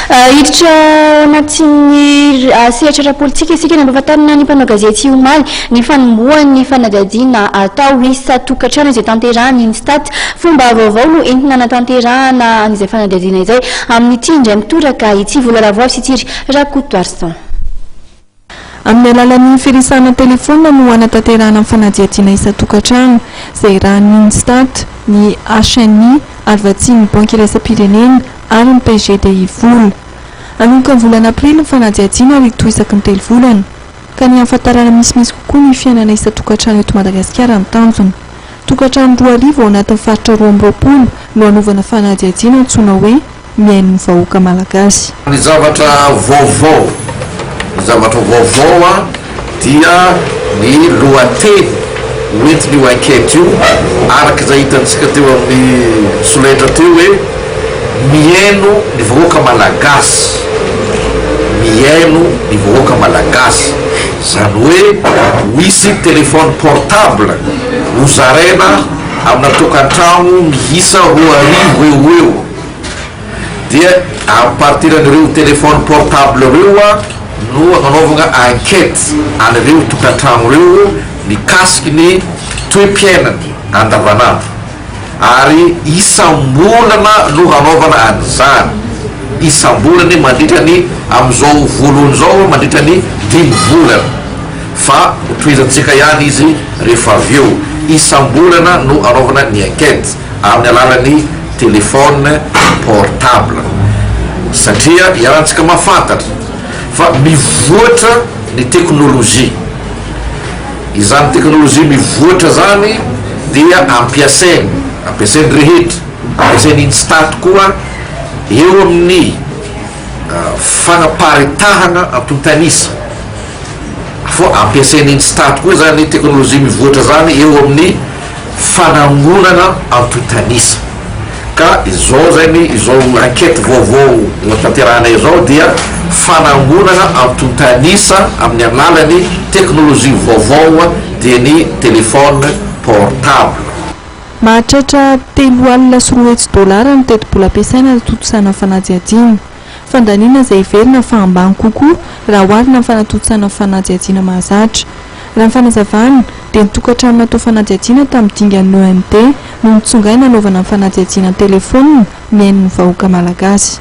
Hiditra anatin'ny sehatra politika isika nampafantarina ny mpanao gazety omaly ny fanombohan'ny fanadihadihana atao isan-tokantrano izay tanterahany Instat fomba vaovao no entina natanterahana an'izay fanadihadihana izay amin'ny ity indray mitoraka ity volalavoavy sy ity rakotoarson. Amin'ny alalan'ny firisana telefona no anatanterahana amin'ny fanadihadihana isan-tokantrano izay rahan'ny Instat ny isan-tokantrano arvatsiny banky iraisam-pirenena ary ny PGD vola. Anomboka ny volana aprily ny fanadihadihana ary toisaky ny telo volana ka ny ahafantarana misimisy kokoa ny fiainana isan-tokantrano eto Madagasikara ny tanjony. Tokantrano 2,000 ao anatin'ny faritra 20 no anaovana fanadihadihana antsoina hoe miain'ny vahoaka malagasy. Ny zavatra vaovao dia ny lohateny hoentiny io enquête io araka izay hitantsika teo amin'ny solaitra teo hoe miaino ny vahoaka malagasy, miaino ny vahoaka malagasy, zany hoe misy telefone portable hozaraina amina tokantrano miisa 2,000 eo dia apartiran'ireo telefone portable reo no anaovana enquête an'ireo tokantrano reo mikasiky ny toe-piainany andavanandro ary isam-bolana no hanaovana an'izany, isam-bolany mandritrany amin'izao voalohany zao mandritrany 5 volana fa toizantsika ihany izy rehefa avy eo isam-bolana no anaovana ny enquête amin'ny alalan'ny telefone portable satria iarahantsika mahafantatra fa mivoatra ny teknôlôjia. Izany teknôlôjia mivoatra zany dia ampiasainy rehetra, ampiasainy Instat koa eo amin'ny fanaparitahana antontanisa fo ampiasainy Instat koa zany teknôlôjia mivoatra zany eo amin'ny fanangonana antontanisa ka izao zany izao enquête vaovao natanterahana izao dia fanangonana antontanisa amin'ny alalan'ny teknôlôjia vaovao dia ny telefone portable. Mahatratra $3.4 ny teti-bola ampiasaina natotosana fanadihadihana. Fandaniana izay iverina fa ambany kokoa raha oharina amin'ny fanatotosana fanadihadihana mahazatra. Raha ny fanazavana dia nitokantrano natao fanadihadihana tamin'ny dingan'ny ONT no nitsongaina anaovana fanadihadihana telefona miain'ny vahoaka malagasy.